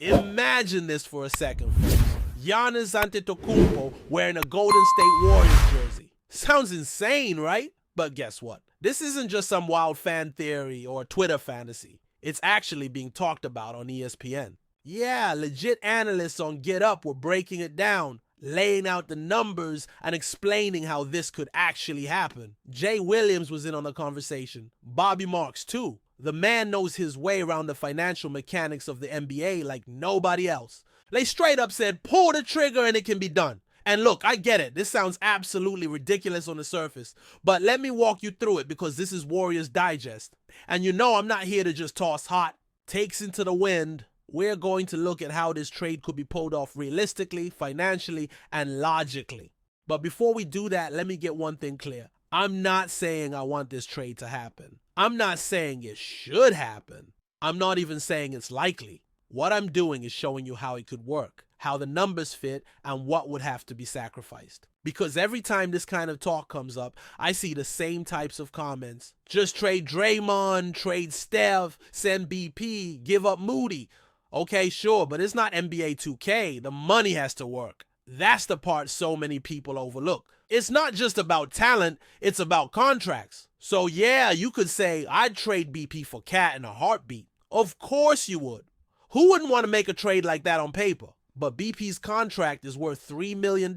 Imagine this for a second, folks. Giannis Antetokounmpo wearing a Golden State Warriors jersey. Sounds insane, right? But guess what? This isn't just some wild fan theory or Twitter fantasy. It's actually being talked about on ESPN. Yeah, legit analysts on Get Up were breaking it down, laying out the numbers and explaining how this could actually happen. Jay Williams was in on the conversation. Bobby Marks too. The man knows his way around the financial mechanics of the NBA like nobody else. They straight up said, pull the trigger and it can be done. And look, I get it. This sounds absolutely ridiculous on the surface, but let me walk you through it because this is Warriors Digest. And you know I'm not here to just toss hot takes into the wind. We're going to look at how this trade could be pulled off realistically, financially, and logically. But before we do that, let me get one thing clear. I'm not saying I want this trade to happen. I'm not saying it should happen. I'm not even saying it's likely. What I'm doing is showing you how it could work, how the numbers fit, and what would have to be sacrificed. Because every time this kind of talk comes up, I see the same types of comments. Just trade Draymond, trade Steph, send BP, give up Moody. Okay, sure, but it's not NBA 2K. The money has to work. That's the part so many people overlook. It's not just about talent, it's about contracts. So yeah, you could say, I'd trade BP for Cat in a heartbeat. Of course you would. Who wouldn't want to make a trade like that on paper? But BP's contract is worth $3 million.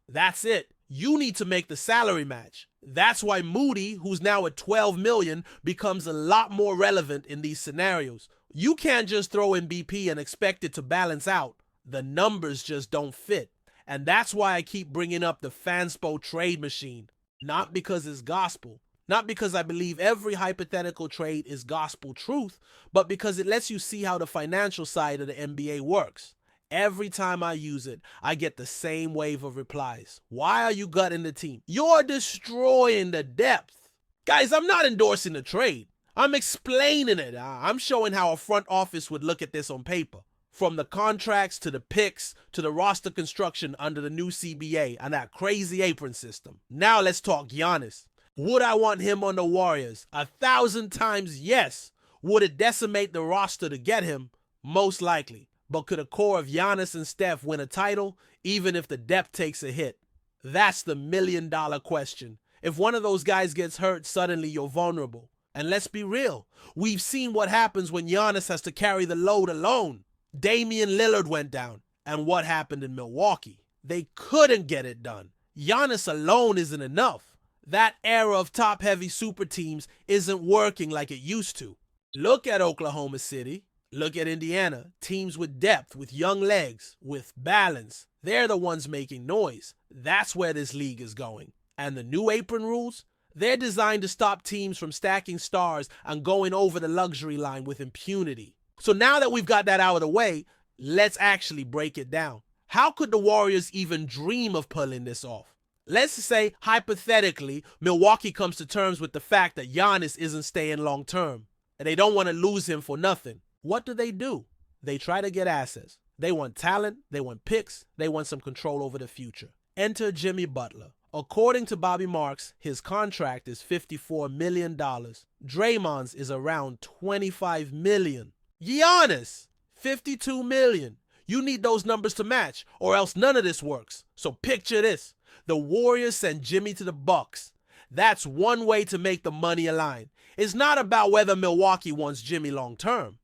That's it. You need to make the salary match. That's why Moody, who's now at $12 million, becomes a lot more relevant in these scenarios. You can't just throw in BP and expect it to balance out. The numbers just don't fit. And that's why I keep bringing up the Fanspo trade machine. Not because it's gospel. Not because I believe every hypothetical trade is gospel truth, but because it lets you see how the financial side of the NBA works. Every time I use it, I get the same wave of replies. Why are you gutting the team? You're destroying the depth. Guys, I'm not endorsing the trade. I'm explaining it. I'm showing how a front office would look at this on paper. From the contracts to the picks to the roster construction under the new CBA and that crazy apron system. Now let's talk Giannis. Would I want him on the Warriors? 1,000 times yes. Would it decimate the roster to get him? Most likely. But could a core of Giannis and Steph win a title, even if the depth takes a hit? That's the million-dollar question. If one of those guys gets hurt, suddenly you're vulnerable. And let's be real. We've seen what happens when Giannis has to carry the load alone. Damian Lillard went down. And what happened in Milwaukee? They couldn't get it done. Giannis alone isn't enough. That era of top-heavy super teams isn't working like it used to. Look at Oklahoma City. Look at Indiana. Teams with depth, with young legs, with balance. They're the ones making noise. That's where this league is going. And the new apron rules? They're designed to stop teams from stacking stars and going over the luxury line with impunity. So now that we've got that out of the way, let's actually break it down. How could the Warriors even dream of pulling this off? Let's say, hypothetically, Milwaukee comes to terms with the fact that Giannis isn't staying long term, and they don't want to lose him for nothing. What do? They try to get assets. They want talent, they want picks, they want some control over the future. Enter Jimmy Butler. According to Bobby Marks, his contract is $54 million. Draymond's is around $25 million. Giannis, $52 million. You need those numbers to match, or else none of this works. So picture this. The Warriors send Jimmy to the Bucks. That's one way to make the money align. It's not about whether Milwaukee wants Jimmy long term.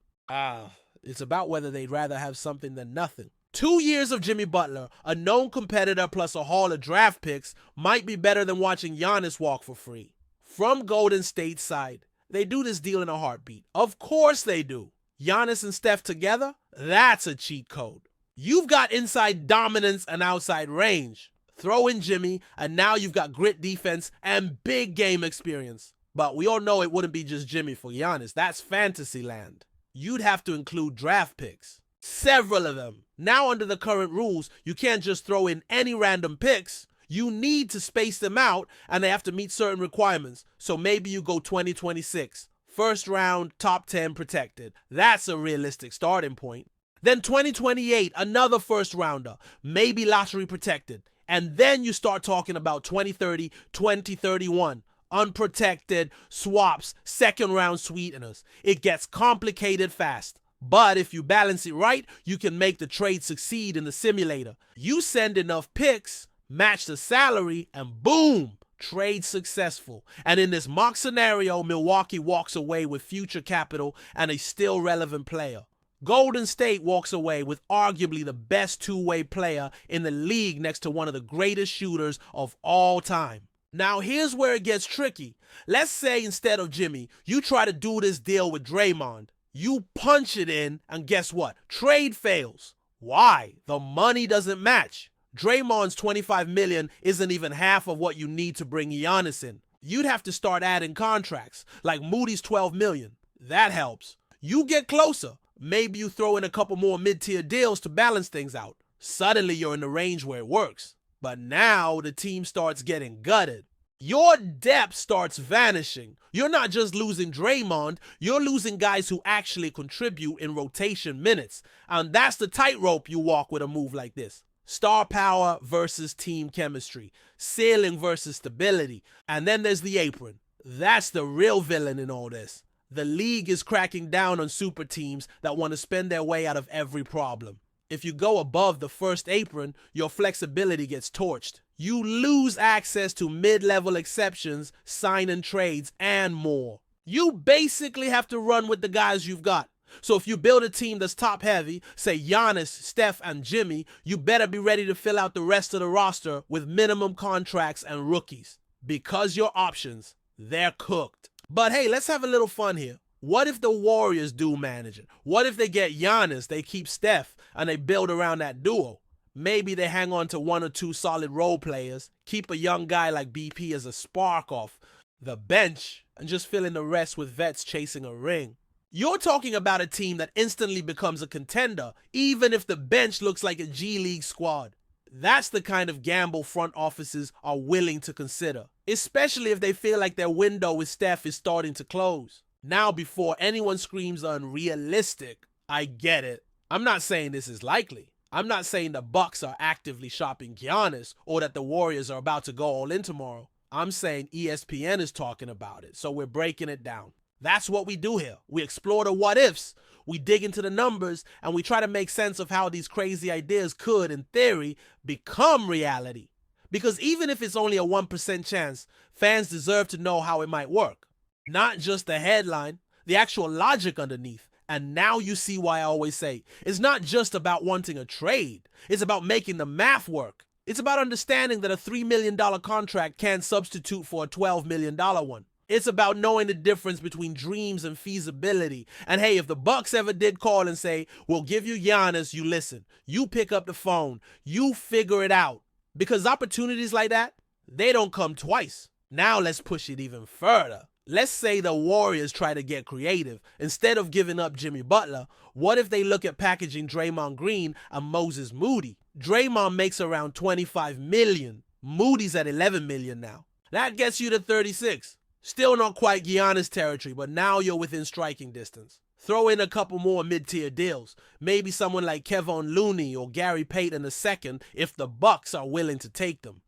It's about whether they'd rather have something than nothing. 2 years of Jimmy Butler, a known competitor plus a haul of draft picks, might be better than watching Giannis walk for free. From Golden State's side, they do this deal in a heartbeat. Of course they do. Giannis and Steph together? That's a cheat code. You've got inside dominance and outside range. Throw in Jimmy, and now you've got grit defense and big game experience. But we all know it wouldn't be just Jimmy for Giannis. That's fantasy land. You'd have to include draft picks. Several of them. Now under the current rules, you can't just throw in any random picks. You need to space them out, and they have to meet certain requirements. So maybe you go 2026. First round, top 10 protected. That's a realistic starting point. Then 2028, another first rounder, maybe lottery protected. And then you start talking about 2030, 2031. Unprotected, swaps, second round sweeteners. It gets complicated fast. But if you balance it right, you can make the trade succeed in the simulator. You send enough picks, match the salary, and boom, trade successful. And in this mock scenario, Milwaukee walks away with future capital and a still relevant player. Golden State walks away with arguably the best two-way player in the league next to one of the greatest shooters of all time. Now here's where it gets tricky. Let's say instead of Jimmy, you try to do this deal with Draymond. You punch it in, and guess what? Trade fails. Why? The money doesn't match. Draymond's $25 million isn't even half of what you need to bring Giannis in. You'd have to start adding contracts, like Moody's $12 million. That helps. You get closer. Maybe you throw in a couple more mid-tier deals to balance things out. Suddenly you're in the range where it works. But now the team starts getting gutted. Your depth starts vanishing. You're not just losing Draymond, you're losing guys who actually contribute in rotation minutes. And that's the tightrope you walk with a move like this. Star power versus team chemistry. Ceiling versus stability. And then there's the apron. That's the real villain in all this. The league is cracking down on super teams that want to spend their way out of every problem. If you go above the first apron, your flexibility gets torched. You lose access to mid-level exceptions, sign-in trades, and more. You basically have to run with the guys you've got. So if you build a team that's top-heavy, say Giannis, Steph, and Jimmy, you better be ready to fill out the rest of the roster with minimum contracts and rookies. Because your options, they're cooked. But hey, let's have a little fun here. What if the Warriors do manage it? What if they get Giannis, they keep Steph, and they build around that duo? Maybe they hang on to one or two solid role players, keep a young guy like BP as a spark off the bench, and just fill in the rest with vets chasing a ring. You're talking about a team that instantly becomes a contender, even if the bench looks like a G League squad. That's the kind of gamble front offices are willing to consider, especially if they feel like their window with Steph is starting to close. Now, before anyone screams unrealistic, I get it. I'm not saying this is likely. I'm not saying the Bucks are actively shopping Giannis or that the Warriors are about to go all in tomorrow. I'm saying ESPN is talking about it, so we're breaking it down. That's what we do here. We explore the what ifs, we dig into the numbers, and we try to make sense of how these crazy ideas could, in theory, become reality. Because even if it's only a 1% chance, fans deserve to know how it might work. Not just the headline, the actual logic underneath. And now you see why I always say, it's not just about wanting a trade. It's about making the math work. It's about understanding that a $3 million contract can't substitute for a $12 million one. It's about knowing the difference between dreams and feasibility. And hey, if the Bucks ever did call and say, we'll give you Giannis, you listen. You pick up the phone. You figure it out. Because opportunities like that, they don't come twice. Now let's push it even further. Let's say the Warriors try to get creative. Instead of giving up Jimmy Butler, what if they look at packaging Draymond Green and Moses Moody? Draymond makes around $25 million. Moody's at $11 million now. That gets you to 36. Still not quite Giannis territory, but now you're within striking distance. Throw in a couple more mid-tier deals. Maybe someone like Kevon Looney or Gary Payton II if the Bucks are willing to take them.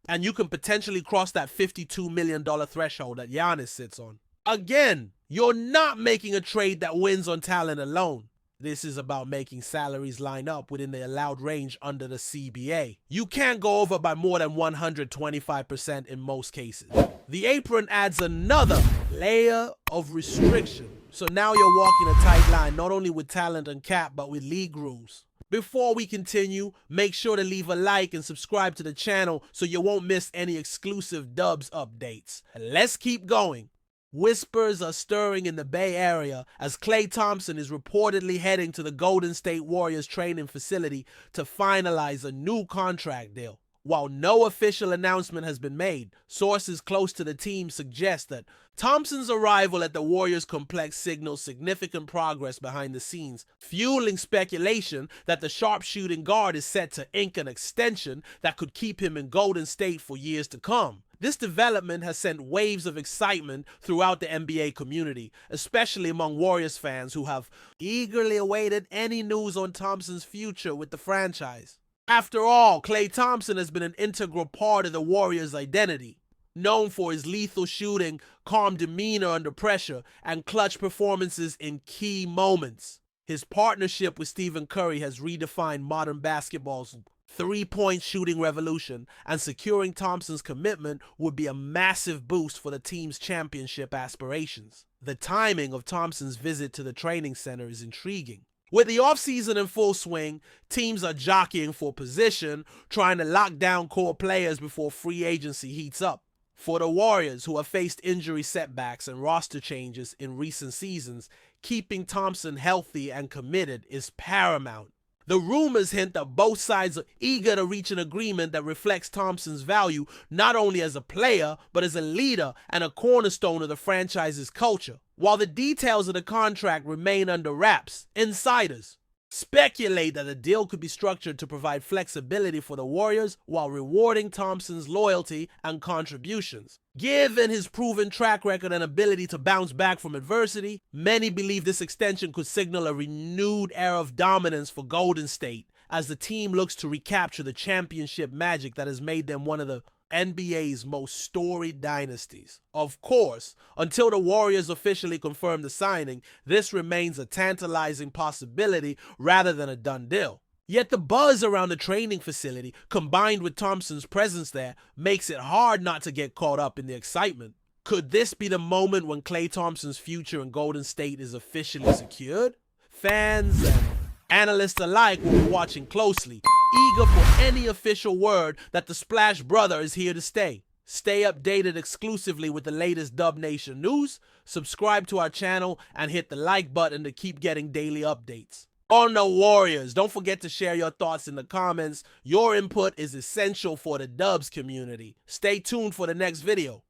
And you can potentially cross that $52 million threshold that Giannis sits on. Again, you're not making a trade that wins on talent alone. This is about making salaries line up within the allowed range under the CBA. You can't go over by more than 125% in most cases. The apron adds another layer of restriction. So now you're walking a tight line, not only with talent and cap, but with league rules. Before we continue, make sure to leave a like and subscribe to the channel so you won't miss any exclusive Dubs updates. Let's keep going. Whispers are stirring in the Bay Area as Klay Thompson is reportedly heading to the Golden State Warriors training facility to finalize a new contract deal. While no official announcement has been made, sources close to the team suggest that Thompson's arrival at the Warriors complex signals significant progress behind the scenes, fueling speculation that the sharpshooting guard is set to ink an extension that could keep him in Golden State for years to come. This development has sent waves of excitement throughout the NBA community, especially among Warriors fans who have eagerly awaited any news on Thompson's future with the franchise. After all, Klay Thompson has been an integral part of the Warriors' identity, known for his lethal shooting, calm demeanor under pressure, and clutch performances in key moments. His partnership with Stephen Curry has redefined modern basketball's three-point shooting revolution, and securing Thompson's commitment would be a massive boost for the team's championship aspirations. The timing of Thompson's visit to the training center is intriguing. With the offseason in full swing, teams are jockeying for position, trying to lock down core players before free agency heats up. For the Warriors, who have faced injury setbacks and roster changes in recent seasons, keeping Thompson healthy and committed is paramount. The rumors hint that both sides are eager to reach an agreement that reflects Thompson's value not only as a player, but as a leader and a cornerstone of the franchise's culture. While the details of the contract remain under wraps, insiders speculate that the deal could be structured to provide flexibility for the Warriors while rewarding Thompson's loyalty and contributions. Given his proven track record and ability to bounce back from adversity, many believe this extension could signal a renewed era of dominance for Golden State as the team looks to recapture the championship magic that has made them one of the NBA's most storied dynasties. Of course, until the Warriors officially confirm the signing, this remains a tantalizing possibility rather than a done deal. Yet the buzz around the training facility, combined with Thompson's presence there, makes it hard not to get caught up in the excitement. Could this be the moment when Klay Thompson's future in Golden State is officially secured? Fans and analysts alike will be watching closely, eager for any official word that the Splash Brother is here to stay. Stay updated exclusively with the latest Dub Nation news, subscribe to our channel, and hit the like button to keep getting daily updates. On the Warriors, don't forget to share your thoughts in the comments. Your input is essential for the Dubs community. Stay tuned for the next video.